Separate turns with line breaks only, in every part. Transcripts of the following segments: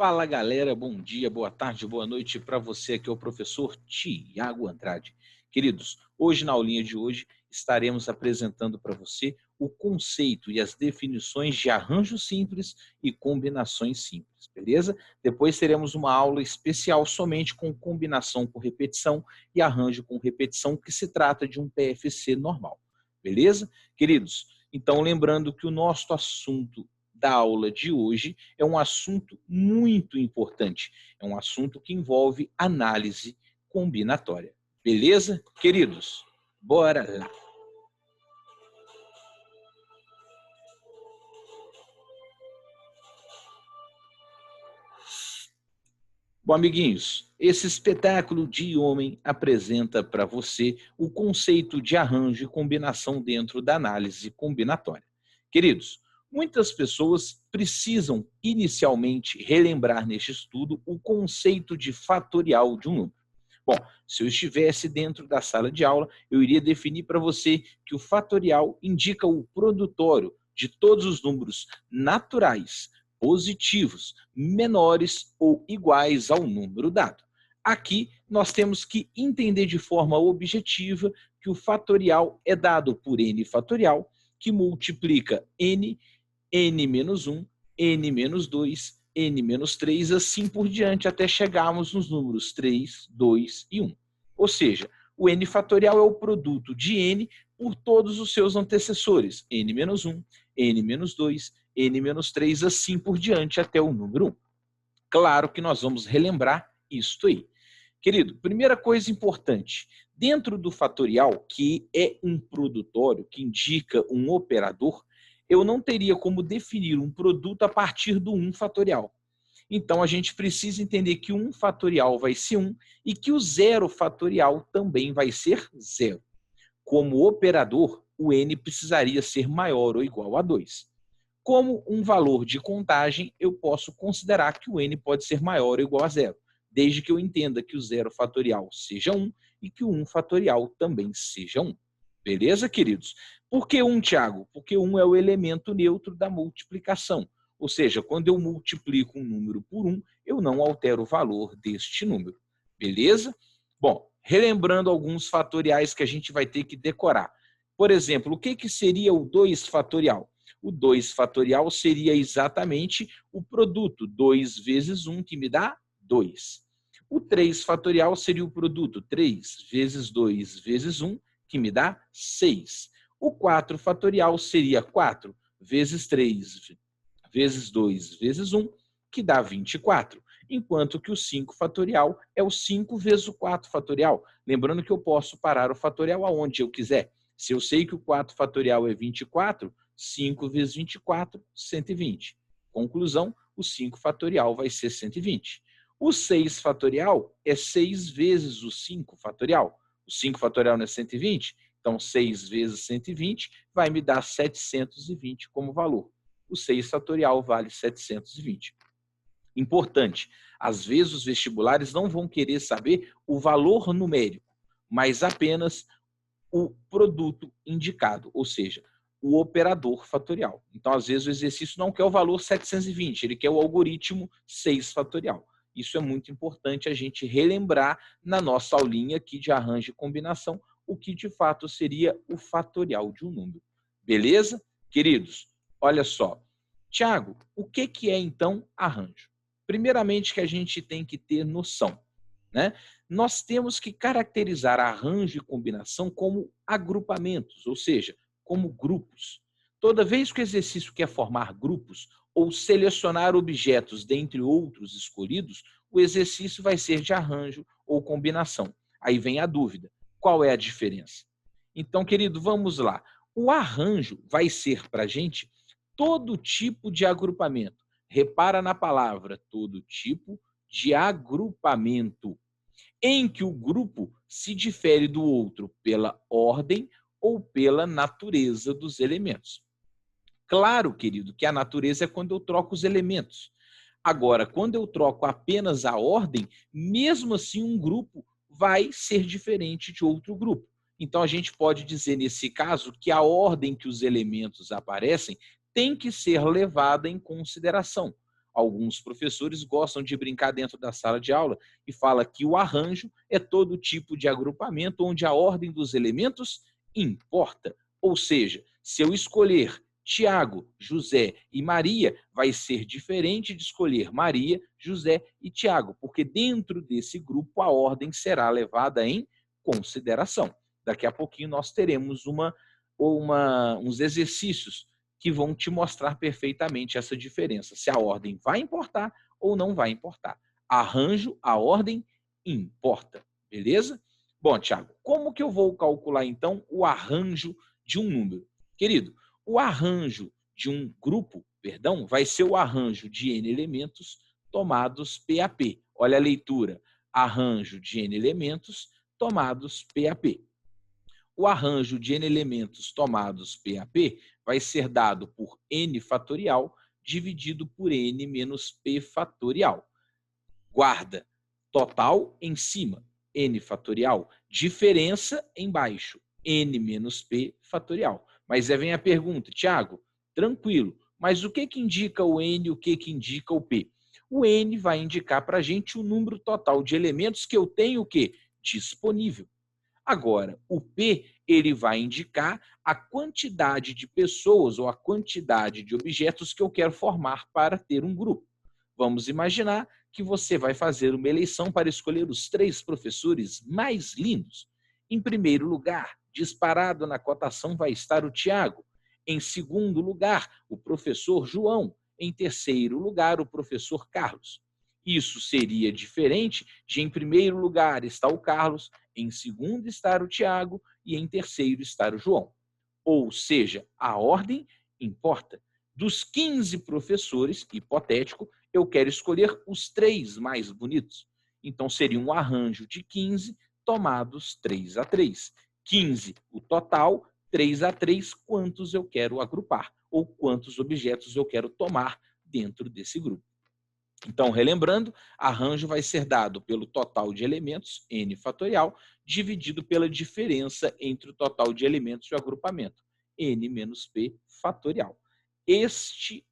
Fala galera, bom dia, boa tarde, boa noite para você. Aqui é o professor Tiago Andrade. Queridos, hoje na aulinha de hoje estaremos apresentando para você o conceito e as definições de arranjo simples e combinações simples, beleza? Depois teremos uma aula especial somente com combinação com repetição e arranjo com repetição, que se trata de um PFC normal, beleza? Queridos, então lembrando que o nosso assunto da aula de hoje é um assunto muito importante. É um assunto que envolve análise combinatória. Beleza, queridos? Bora lá! Bom, amiguinhos, esse espetáculo de homem apresenta para você o conceito de arranjo e combinação dentro da análise combinatória. Queridos, muitas pessoas precisam inicialmente relembrar neste estudo o conceito de fatorial de um número. Bom, se eu estivesse dentro da sala de aula, eu iria definir para você que o fatorial indica o produtório de todos os números naturais, positivos, menores ou iguais ao número dado. Aqui, nós temos que entender de forma objetiva que o fatorial é dado por n fatorial, que multiplica n, n-1, n-2, n-3, assim por diante, até chegarmos nos números 3, 2 e 1. Ou seja, o n fatorial é o produto de n por todos os seus antecessores, n-1, n-2, n-3, assim por diante, até o número 1. Claro que nós vamos relembrar isto aí. Querido, primeira coisa importante, dentro do fatorial, que é um produtório, que indica um operador, eu não teria como definir um produto a partir do 1 fatorial. Então, a gente precisa entender que 1 fatorial vai ser 1 e que o 0 fatorial também vai ser 0. Como operador, o n precisaria ser maior ou igual a 2. Como um valor de contagem, eu posso considerar que o n pode ser maior ou igual a 0, desde que eu entenda que o 0 fatorial seja 1 e que o 1 fatorial também seja 1. Beleza, queridos? Por que 1, Tiago? Porque 1 é o elemento neutro da multiplicação. Ou seja, quando eu multiplico um número por 1, eu não altero o valor deste número. Beleza? Bom, relembrando alguns fatoriais que a gente vai ter que decorar. Por exemplo, o que seria o 2 fatorial? O 2 fatorial seria exatamente o produto 2 vezes 1, que me dá 2. O 3 fatorial seria o produto 3 vezes 2 vezes 1, que me dá 6. O 4 fatorial seria 4 vezes 3 vezes 2 vezes 1, que dá 24. Enquanto que o 5 fatorial é o 5 vezes o 4 fatorial. Lembrando que eu posso parar o fatorial aonde eu quiser. Se eu sei que o 4 fatorial é 24, 5 vezes 24, 120. Conclusão, o 5 fatorial vai ser 120. O 6 fatorial é 6 vezes o 5 fatorial. O 5 fatorial não é 120? Então, 6 vezes 120 vai me dar 720 como valor. O 6 fatorial vale 720. Importante, às vezes os vestibulares não vão querer saber o valor numérico, mas apenas o produto indicado, ou seja, o operador fatorial. Então, às vezes, o exercício não quer o valor 720, ele quer o algoritmo 6 fatorial. Isso é muito importante a gente relembrar na nossa aulinha aqui de arranjo e combinação, o que de fato seria o fatorial de um número. Beleza? Queridos, olha só. Tiago, o que é então arranjo? Primeiramente que a gente tem que ter noção, né? Nós temos que caracterizar arranjo e combinação como agrupamentos, ou seja, como grupos. Toda vez que o exercício quer formar grupos ou selecionar objetos dentre outros escolhidos, o exercício vai ser de arranjo ou combinação. Aí vem a dúvida, qual é a diferença? Então, querido, vamos lá. O arranjo vai ser para a gente todo tipo de agrupamento. Repara na palavra, todo tipo de agrupamento, em que o grupo se difere do outro pela ordem ou pela natureza dos elementos. Claro, querido, que a natureza é quando eu troco os elementos. Agora, quando eu troco apenas a ordem, mesmo assim um grupo vai ser diferente de outro grupo. Então, a gente pode dizer, nesse caso, que a ordem que os elementos aparecem tem que ser levada em consideração. Alguns professores gostam de brincar dentro da sala de aula e fala que o arranjo é todo tipo de agrupamento onde a ordem dos elementos importa. Ou seja, se eu escolher Tiago, José e Maria, vai ser diferente de escolher Maria, José e Tiago, porque dentro desse grupo a ordem será levada em consideração. Daqui a pouquinho nós teremos uns exercícios que vão te mostrar perfeitamente essa diferença, se a ordem vai importar ou não vai importar. Arranjo, a ordem importa, beleza? Bom, Tiago, como que eu vou calcular, então, o arranjo de um número? Querido, o arranjo de um grupo, vai ser o arranjo de n elementos tomados P a P. Olha a leitura, arranjo de n elementos tomados P a P. O arranjo de n elementos tomados P a P vai ser dado por n fatorial dividido por n menos p fatorial. Guarda, total em cima, n fatorial, diferença embaixo, n menos p fatorial. Mas aí vem a pergunta, Tiago, tranquilo, mas o que indica o n e o que indica o p? O n vai indicar para a gente o número total de elementos que eu tenho o quê? Disponível. Agora, o P ele vai indicar a quantidade de pessoas ou a quantidade de objetos que eu quero formar para ter um grupo. Vamos imaginar que você vai fazer uma eleição para escolher os 3 professores mais lindos. Em primeiro lugar, disparado na cotação vai estar o Tiago. Em segundo lugar, o professor João. Em terceiro lugar, o professor Carlos. Isso seria diferente de, em primeiro lugar, estar o Carlos, em segundo estar o Tiago e em terceiro estar o João. Ou seja, a ordem importa. Dos 15 professores, hipotético, eu quero escolher os 3 mais bonitos. Então, seria um arranjo de 15 tomados 3 a 3. 15 o total, 3 a 3 quantos eu quero agrupar ou quantos objetos eu quero tomar dentro desse grupo. Então, relembrando, arranjo vai ser dado pelo total de elementos, n fatorial, dividido pela diferença entre o total de elementos e o agrupamento, n menos p fatorial. Este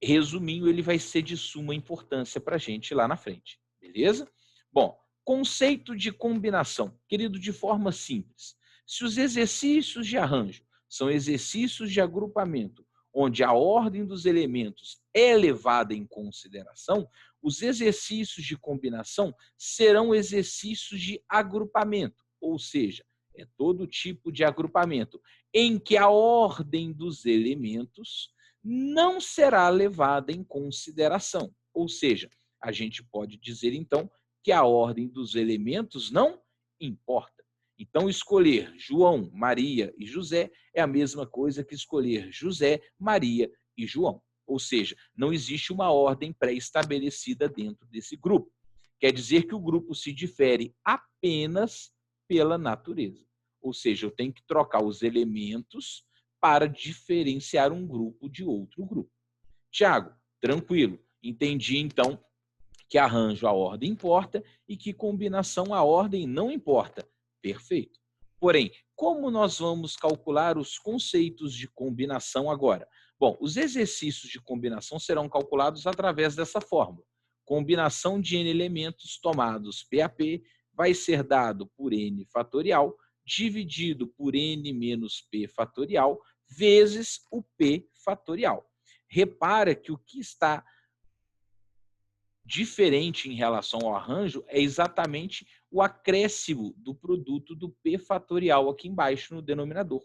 resuminho ele vai ser de suma importância para a gente lá na frente, beleza? Bom, conceito de combinação, querido, de forma simples. Se os exercícios de arranjo são exercícios de agrupamento, onde a ordem dos elementos é levada em consideração, os exercícios de combinação serão exercícios de agrupamento, ou seja, é todo tipo de agrupamento em que a ordem dos elementos não será levada em consideração. Ou seja, a gente pode dizer, então, que a ordem dos elementos não importa. Então, escolher João, Maria e José é a mesma coisa que escolher José, Maria e João. Ou seja, não existe uma ordem pré-estabelecida dentro desse grupo. Quer dizer que o grupo se difere apenas pela natureza. Ou seja, eu tenho que trocar os elementos para diferenciar um grupo de outro grupo. Tiago, tranquilo. Entendi, então, que arranjo a ordem importa e que combinação a ordem não importa. Perfeito. Porém, como nós vamos calcular os conceitos de combinação agora? Bom, os exercícios de combinação serão calculados através dessa fórmula. Combinação de n elementos tomados P a P vai ser dado por n fatorial dividido por n menos p fatorial vezes o p fatorial. Repara que o que está diferente em relação ao arranjo é exatamente o acréscimo do produto do p fatorial aqui embaixo no denominador.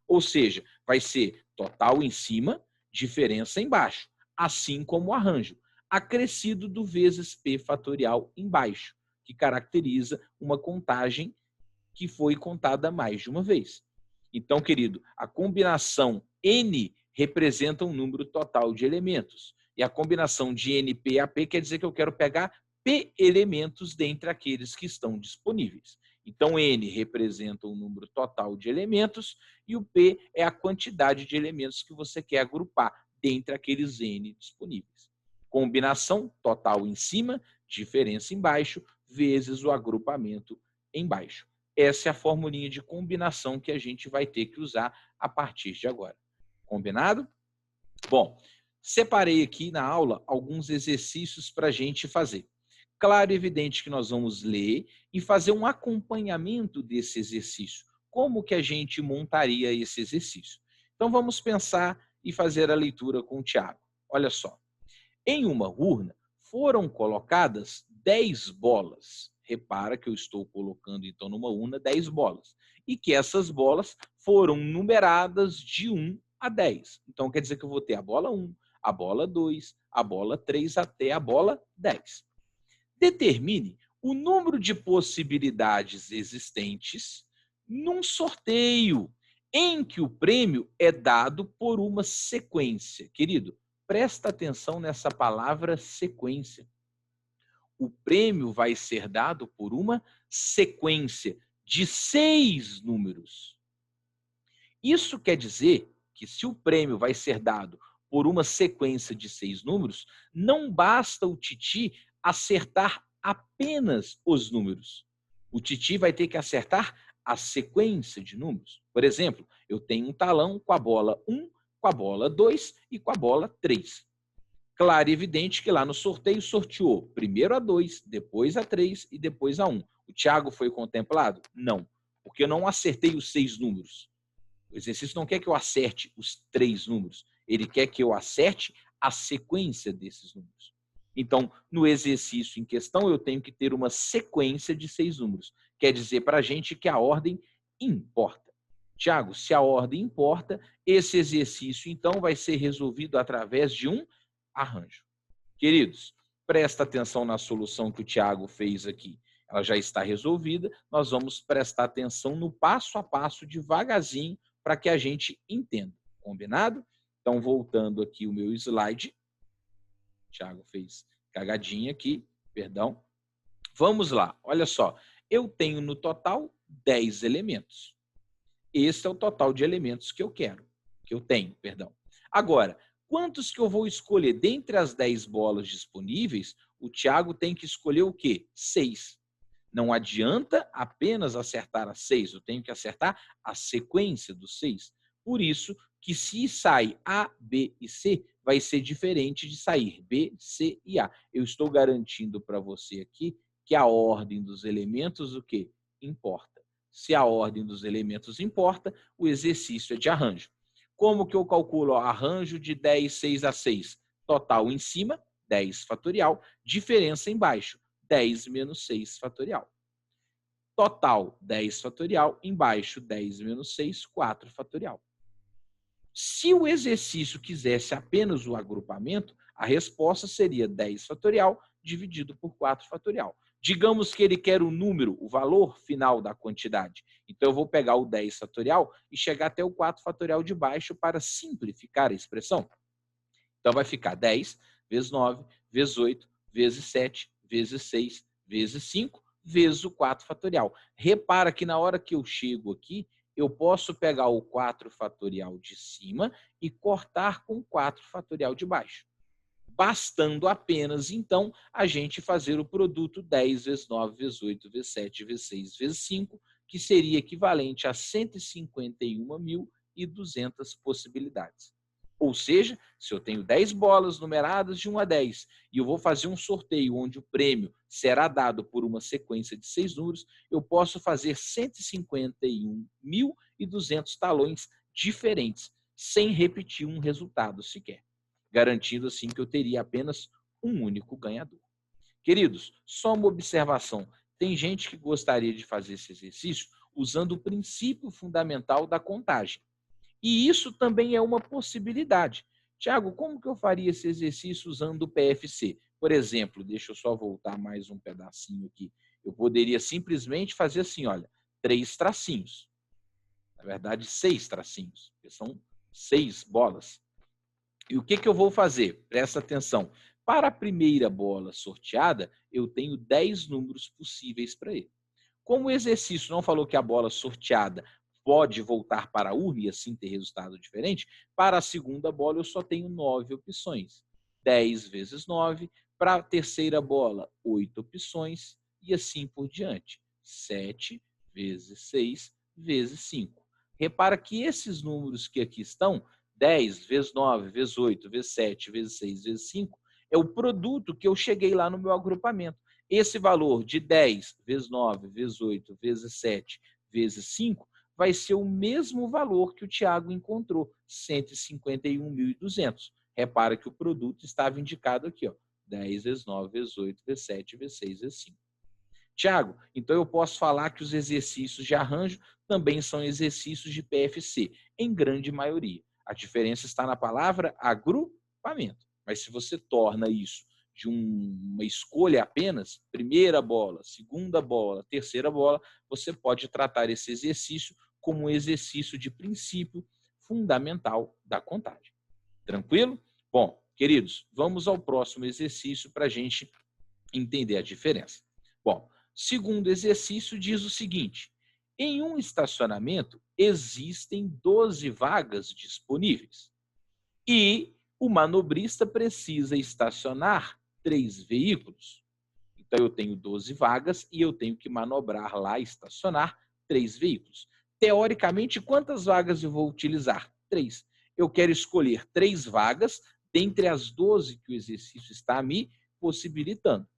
Ou seja, vai ser total em cima, diferença embaixo, assim como o arranjo, acrescido do vezes p fatorial embaixo, que caracteriza uma contagem que foi contada mais de uma vez. Então, querido, a combinação n representa um número total de elementos. E a combinação de NP a P quer dizer que eu quero pegar P elementos dentre aqueles que estão disponíveis. Então, N representa o número total de elementos e o P é a quantidade de elementos que você quer agrupar dentre aqueles N disponíveis. Combinação total em cima, diferença embaixo, vezes o agrupamento embaixo. Essa é a formulinha de combinação que a gente vai ter que usar a partir de agora. Combinado? Bom, Separei aqui na aula alguns exercícios para a gente fazer. Claro e evidente que nós vamos ler e fazer um acompanhamento desse exercício. Como que a gente montaria esse exercício? Então vamos pensar e fazer a leitura com o Tiago. Olha só. Em uma urna foram colocadas 10 bolas. Repara que eu estou colocando então numa urna 10 bolas. E que essas bolas foram numeradas de 1 a 10. Então quer dizer que eu vou ter a bola 1, a bola 2, a bola 3 até a bola 10. Determine o número de possibilidades existentes num sorteio em que o prêmio é dado por uma sequência. Querido, presta atenção nessa palavra sequência. O prêmio vai ser dado por uma sequência de 6 números. Isso quer dizer que se o prêmio vai ser dado por uma sequência de 6 números, não basta o Titi acertar apenas os números. O Titi vai ter que acertar a sequência de números. Por exemplo, eu tenho um talão com a bola 1, com a bola 2 e com a bola 3. Claro e evidente que lá no sorteio sorteou primeiro a 2, depois a 3 e depois a 1. O Thiago foi contemplado? Não, porque eu não acertei os 6 números. O exercício não quer que eu acerte os 3 números, ele quer que eu acerte a sequência desses números. Então, no exercício em questão, eu tenho que ter uma sequência de 6 números. Quer dizer para a gente que a ordem importa. Tiago, se a ordem importa, esse exercício, então, vai ser resolvido através de um arranjo. Queridos, presta atenção na solução que o Tiago fez aqui. Ela já está resolvida, nós vamos prestar atenção no passo a passo, devagarzinho, para que a gente entenda. Combinado? Então, voltando aqui o meu slide. O Thiago fez cagadinha aqui, perdão. Vamos lá, olha só. Eu tenho no total 10 elementos. Esse é o total de elementos que eu quero, que eu tenho, perdão. Agora, quantos que eu vou escolher? Dentre as 10 bolas disponíveis, o Thiago tem que escolher o quê? 6. Não adianta apenas acertar as 6, eu tenho que acertar a sequência dos 6. Por isso que se sai A, B e C, vai ser diferente de sair B, C e A. Eu estou garantindo para você aqui que a ordem dos elementos o quê? Importa. Se a ordem dos elementos importa, o exercício é de arranjo. Como que eu calculo? Arranjo de 10, 6 a 6. Total em cima, 10 fatorial. Diferença embaixo, 10 menos 6 fatorial. Total, 10 fatorial. Embaixo, 10 menos 6, 4 fatorial. Se o exercício quisesse apenas o agrupamento, a resposta seria 10 fatorial dividido por 4 fatorial. Digamos que ele quer o número, o valor final da quantidade. Então, eu vou pegar o 10 fatorial e chegar até o 4 fatorial de baixo para simplificar a expressão. Então, vai ficar 10 vezes 9, vezes 8, vezes 7, vezes 6, vezes 5, vezes o 4 fatorial. Repara que na hora que eu chego aqui, eu posso pegar o 4 fatorial de cima e cortar com o 4 fatorial de baixo. Bastando apenas, então, a gente fazer o produto 10 vezes 9, vezes 8, vezes 7, vezes 6, vezes 5, que seria equivalente a 151.200 possibilidades. Ou seja, se eu tenho 10 bolas numeradas de 1 a 10 e eu vou fazer um sorteio onde o prêmio será dado por uma sequência de 6 números, eu posso fazer 151.200 talões diferentes, sem repetir um resultado sequer, garantindo assim que eu teria apenas um único ganhador. Queridos, só uma observação. Tem gente que gostaria de fazer esse exercício usando o princípio fundamental da contagem. E isso também é uma possibilidade. Tiago, como que eu faria esse exercício usando o PFC? Por exemplo, deixa eu só voltar mais um pedacinho aqui. Eu poderia simplesmente fazer assim, olha, 3 tracinhos. Na verdade, 6 tracinhos, porque são 6 bolas. E o que que eu vou fazer? Presta atenção. Para a primeira bola sorteada, eu tenho 10 números possíveis para ele. Como o exercício não falou que a bola sorteada pode voltar para a urna e assim ter resultado diferente, para a segunda bola eu só tenho 9 opções. 10 vezes 9. Para a terceira bola, 8 opções e assim por diante. 7 vezes 6 vezes 5. Repara que esses números que aqui estão 10 vezes 9, vezes 8, vezes 7, vezes 6, vezes 5, é o produto que eu cheguei lá no meu agrupamento. Esse valor de 10 vezes 9, vezes 8, vezes 7, vezes 5, vai ser o mesmo valor que o Tiago encontrou, 151.200. Repara que o produto estava indicado aqui, ó, 10 vezes 9, vezes 8, vezes 7, vezes 6, vezes 5. Tiago, então eu posso falar que os exercícios de arranjo também são exercícios de PFC, em grande maioria. A diferença está na palavra agrupamento. Mas se você torna isso de uma escolha apenas, primeira bola, segunda bola, terceira bola, você pode tratar esse exercício como um exercício de princípio fundamental da contagem. Tranquilo? Bom, queridos, vamos ao próximo exercício para a gente entender a diferença. Bom, segundo exercício diz o seguinte: em um estacionamento existem 12 vagas disponíveis e o manobrista precisa estacionar 3 veículos. Então eu tenho 12 vagas e eu tenho que manobrar lá, estacionar 3 veículos. Teoricamente, quantas vagas eu vou utilizar? 3. Eu quero escolher 3 vagas dentre as 12 que o exercício está me possibilitando.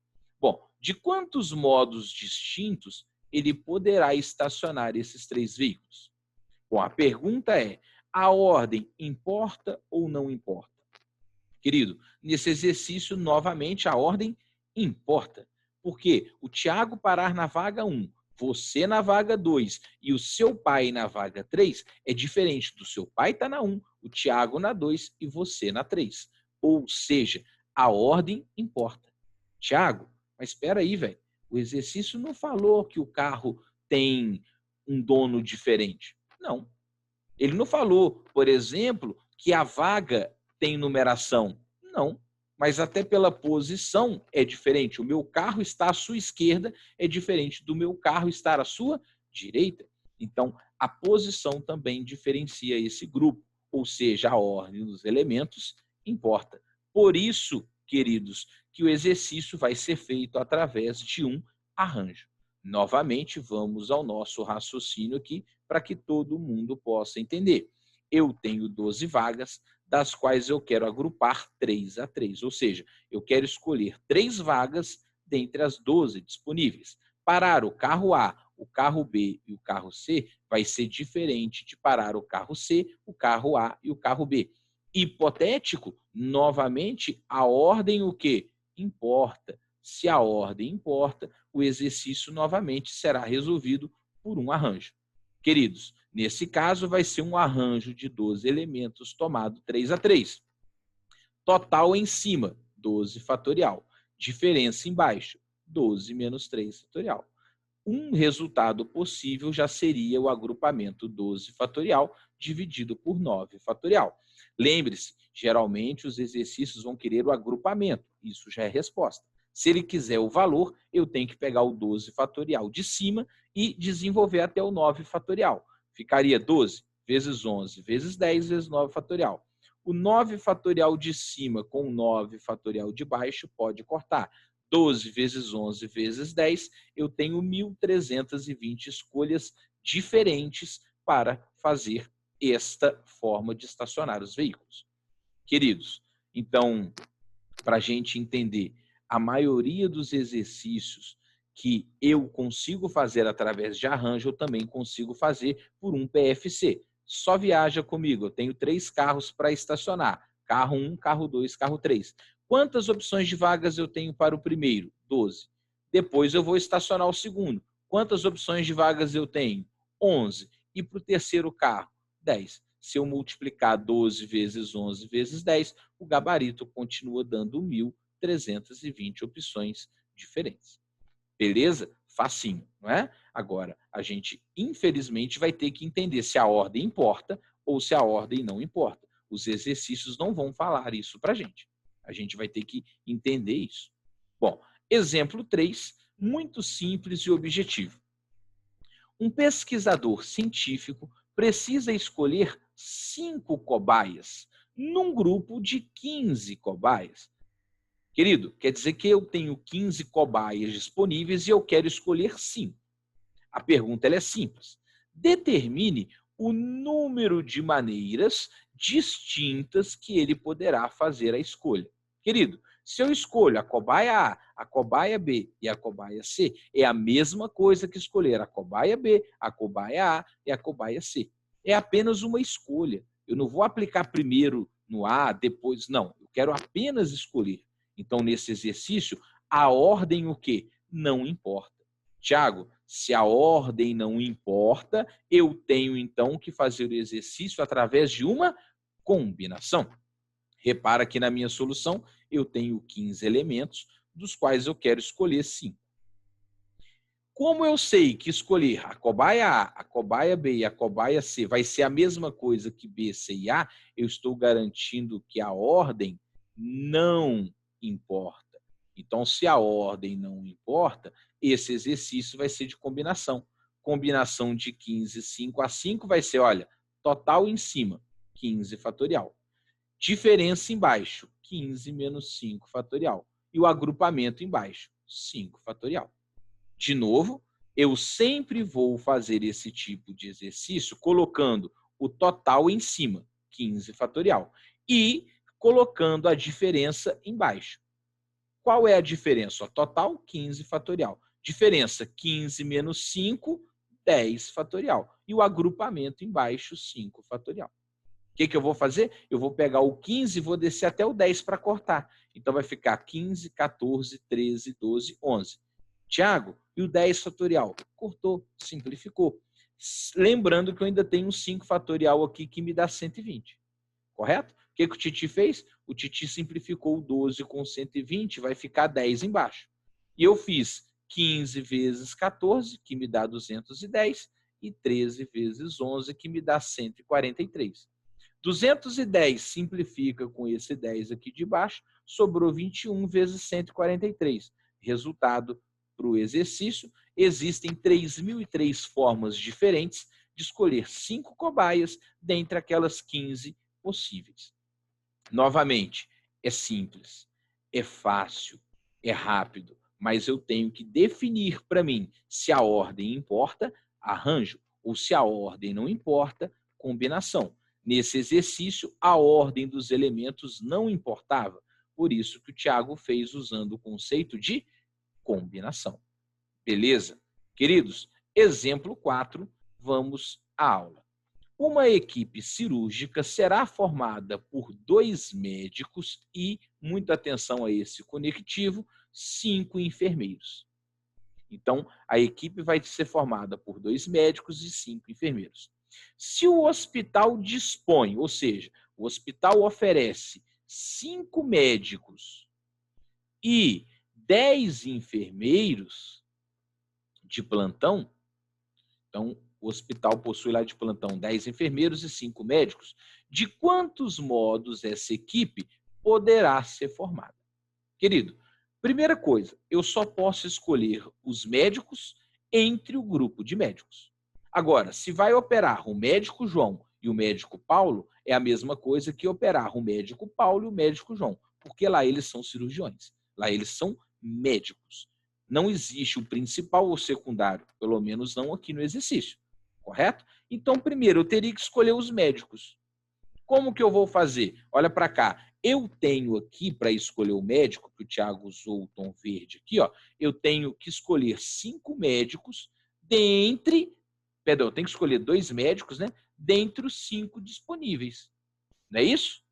Bom, de quantos modos distintos ele poderá estacionar esses 3 veículos? Bom, a pergunta é: a ordem importa ou não importa? Querido, nesse exercício, novamente, a ordem importa. Porque o Tiago parar na vaga 1, você na vaga 2 e o seu pai na vaga 3 é diferente do seu pai estar na 1, o Tiago na 2 e você na 3. Ou seja, a ordem importa. Tiago, mas espera aí, velho. O exercício não falou que o carro tem um dono diferente. Não. Ele não falou, por exemplo, que a vaga tem numeração. Não. Mas até pela posição é diferente. O meu carro está à sua esquerda é diferente do meu carro estar à sua direita. Então, a posição também diferencia esse grupo. Ou seja, a ordem dos elementos importa. Por isso, queridos, que o exercício vai ser feito através de um arranjo. Novamente, vamos ao nosso raciocínio aqui para que todo mundo possa entender. Eu tenho 12 vagas, das quais eu quero agrupar 3 a 3, ou seja, eu quero escolher 3 vagas dentre as 12 disponíveis. Parar o carro A, o carro B e o carro C vai ser diferente de parar o carro C, o carro A e o carro B. Hipotético, novamente, a ordem o quê? Importa. Se a ordem importa, o exercício novamente será resolvido por um arranjo. Queridos, nesse caso vai ser um arranjo de 12 elementos tomado 3 a 3. Total em cima, 12 fatorial. Diferença embaixo, 12 menos 3 fatorial. Um resultado possível já seria o agrupamento 12 fatorial dividido por 9 fatorial. Lembre-se, geralmente os exercícios vão querer o agrupamento. Isso já é resposta. Se ele quiser o valor, eu tenho que pegar o 12 fatorial de cima e desenvolver até o 9 fatorial. Ficaria 12 vezes 11 vezes 10 vezes 9 fatorial. O 9 fatorial de cima com o 9 fatorial de baixo pode cortar. 12 vezes 11 vezes 10, eu tenho 1.320 escolhas diferentes para fazer esta forma de estacionar os veículos. Queridos, então, para a gente entender, a maioria dos exercícios que eu consigo fazer através de arranjo, eu também consigo fazer por um PFC. Só viaja comigo, eu tenho 3 carros para estacionar. Carro 1, carro 2, carro 3. Quantas opções de vagas eu tenho para o primeiro? 12. Depois eu vou estacionar o segundo. Quantas opções de vagas eu tenho? 11. E para o terceiro carro? 10. Se eu multiplicar 12 vezes 11 vezes 10, o gabarito continua dando 1.320 opções diferentes. Beleza? Facinho, não é? Agora, a gente, infelizmente, vai ter que entender se a ordem importa ou se a ordem não importa. Os exercícios não vão falar isso para a gente. A gente vai ter que entender isso. Bom, exemplo 3, muito simples e objetivo. Um pesquisador científico precisa escolher 5 cobaias num grupo de 15 cobaias. Querido, quer dizer que eu tenho 15 cobaias disponíveis e eu quero escolher 5. A pergunta ela é simples. Determine o número de maneiras distintas que ele poderá fazer a escolha. Querido, se eu escolho a cobaia A, a cobaia B e a cobaia C, é a mesma coisa que escolher a cobaia B, a cobaia A e a cobaia C. É apenas uma escolha. Eu não vou aplicar primeiro no A, depois... Não, eu quero apenas escolher. Então, nesse exercício, a ordem o quê? Não importa. Tiago, se a ordem não importa, eu tenho então que fazer o exercício através de uma combinação. Repara que na minha solução eu tenho 15 elementos, dos quais eu quero escolher 5. Como eu sei que escolher a cobaia A, a cobaia B e a cobaia C vai ser a mesma coisa que B, C e A, eu estou garantindo que a ordem não importa. Então, se a ordem não importa, esse exercício vai ser de combinação. Combinação de 15, 5 a 5 vai ser, olha, total em cima, 15 fatorial. Diferença embaixo, 15 menos 5 fatorial. E o agrupamento embaixo, 5 fatorial. De novo, eu sempre vou fazer esse tipo de exercício colocando o total em cima, 15 fatorial. E colocando a diferença embaixo. Qual é a diferença? Total, 15 fatorial. Diferença, 15 menos 5, 10 fatorial. E o agrupamento embaixo, 5 fatorial. O que eu vou fazer? Eu vou pegar o 15 e vou descer até o 10 para cortar. Então, vai ficar 15, 14, 13, 12, 11. Tiago, e o 10 fatorial? Cortou, simplificou. Lembrando que eu ainda tenho um 5 fatorial aqui que me dá 120. Correto? O que o Titi fez? O Titi simplificou o 12 com 120, vai ficar 10 embaixo. E eu fiz 15 vezes 14, que me dá 210, e 13 vezes 11, que me dá 143. 210 simplifica com esse 10 aqui de baixo, sobrou 21 vezes 143. Resultado para o exercício, existem 3.003 formas diferentes de escolher 5 cobaias dentre aquelas 15 possíveis. Novamente, é simples, é fácil, é rápido, mas eu tenho que definir para mim se a ordem importa, arranjo, ou se a ordem não importa, combinação. Nesse exercício, a ordem dos elementos não importava, por isso que o Tiago fez usando o conceito de combinação. Beleza? Queridos, exemplo 4, vamos à aula. Uma equipe cirúrgica será formada por 2 médicos e, muita atenção a esse conectivo, 5 enfermeiros. Então, a equipe vai ser formada por 2 médicos e 5 enfermeiros. Se o hospital dispõe, ou seja, o hospital oferece 5 médicos e 10 enfermeiros de plantão, então, o hospital possui lá de plantão 10 enfermeiros e 5 médicos. De quantos modos essa equipe poderá ser formada? Querido, primeira coisa, eu só posso escolher os médicos entre o grupo de médicos. Agora, se vai operar o médico João e o médico Paulo, é a mesma coisa que operar o médico Paulo e o médico João, porque lá eles são cirurgiões, lá eles são médicos. Não existe o principal ou secundário, pelo menos não aqui no exercício. Correto? Então, primeiro, eu teria que escolher os médicos. Como que eu vou fazer? Olha para cá. Eu tenho aqui, para escolher o médico, que o Tiago usou o tom verde aqui, ó, eu tenho que escolher 5 médicos dentre... Perdão, eu tenho que escolher 2 médicos, né? Dentre os 5 disponíveis. Não é isso?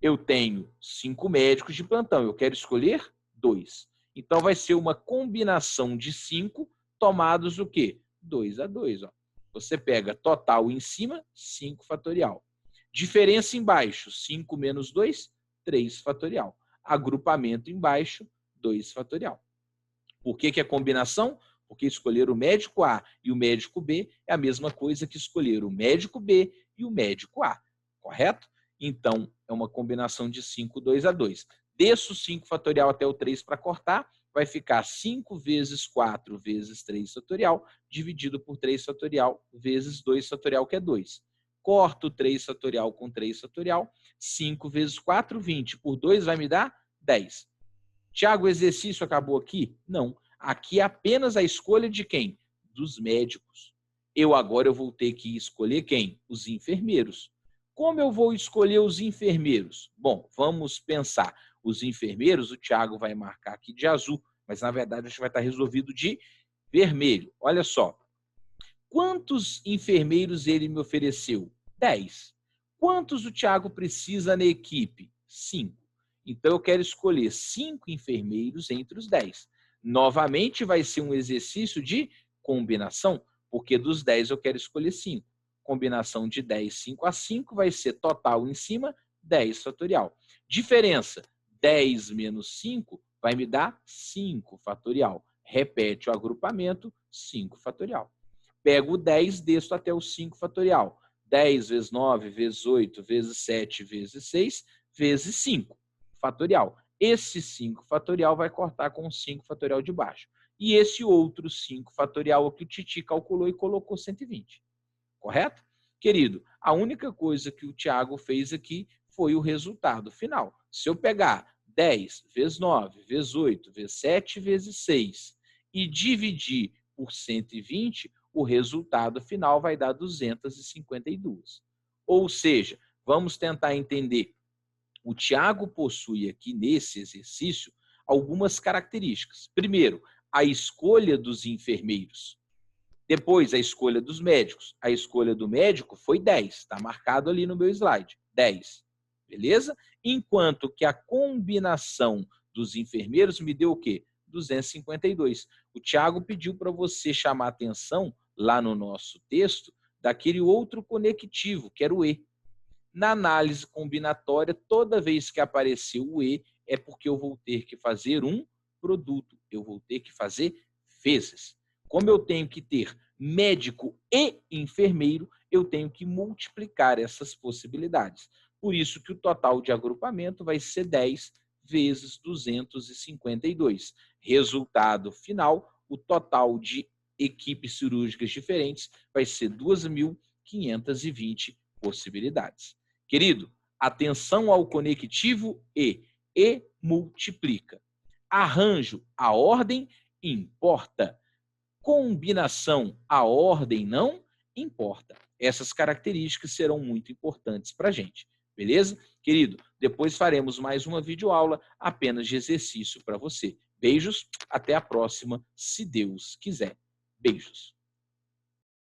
Eu tenho 5 médicos de plantão. Eu quero escolher 2. Então, vai ser uma combinação de 5 tomados o quê? 2 a 2, ó. Você pega total em cima, 5 fatorial. Diferença embaixo, 5 menos 2, 3 fatorial. Agrupamento embaixo, 2 fatorial. Por que é combinação? Porque escolher o médico A e o médico B é a mesma coisa que escolher o médico B e o médico A. Correto? Então, é uma combinação de 5, 2 a 2. Desço 5 fatorial até o 3 para cortar, vai ficar 5 vezes 4 vezes 3 fatorial, dividido por 3 fatorial, vezes 2 fatorial, que é 2. Corto 3 fatorial com 3 fatorial, 5 vezes 4, 20. Por 2 vai me dar 10. Tiago, o exercício acabou aqui? Não. Aqui é apenas a escolha de quem? Dos médicos. Agora eu vou ter que escolher quem? Os enfermeiros. Como eu vou escolher os enfermeiros? Bom, vamos pensar. Os enfermeiros, o Thiago vai marcar aqui de azul, mas na verdade a gente vai estar resolvido de vermelho. Olha só. Quantos enfermeiros ele me ofereceu? 10. Quantos o Thiago precisa na equipe? 5. Então eu quero escolher 5 enfermeiros entre os 10. Novamente vai ser um exercício de combinação, porque dos 10 eu quero escolher 5. Combinação de 10, 5 a 5 vai ser total em cima, 10 fatorial. Diferença, 10 menos 5 vai me dar 5 fatorial. Repete o agrupamento, 5 fatorial. Pego o 10, desço até o 5 fatorial. 10 vezes 9, vezes 8, vezes 7, vezes 6, vezes 5 fatorial. Esse 5 fatorial vai cortar com o 5 fatorial de baixo. E esse outro 5 fatorial que o Titi calculou e colocou 120. Correto? Querido, a única coisa que o Thiago fez aqui foi o resultado final. Se eu pegar 10 vezes 9, vezes 8, vezes 7, vezes 6 e dividir por 120, o resultado final vai dar 252. Ou seja, vamos tentar entender. O Thiago possui aqui nesse exercício algumas características. Primeiro, a escolha dos enfermeiros. Depois, a escolha dos médicos. A escolha do médico foi 10, está marcado ali no meu slide, 10. Beleza? Enquanto que a combinação dos enfermeiros me deu o quê? 252. O Thiago pediu para você chamar atenção, lá no nosso texto, daquele outro conectivo, que era o E. Na análise combinatória, toda vez que apareceu o E, é porque eu vou ter que fazer um produto, eu vou ter que fazer vezes. Como eu tenho que ter médico e enfermeiro, eu tenho que multiplicar essas possibilidades. Por isso que o total de agrupamento vai ser 10 vezes 252. Resultado final, o total de equipes cirúrgicas diferentes vai ser 2.520 possibilidades. Querido, atenção ao conectivo e multiplica. Arranjo, a ordem importa. Combinação, a ordem não importa. Essas características serão muito importantes para a gente, beleza? Querido, depois faremos mais uma videoaula apenas de exercício para você. Beijos, até a próxima, se Deus quiser. Beijos.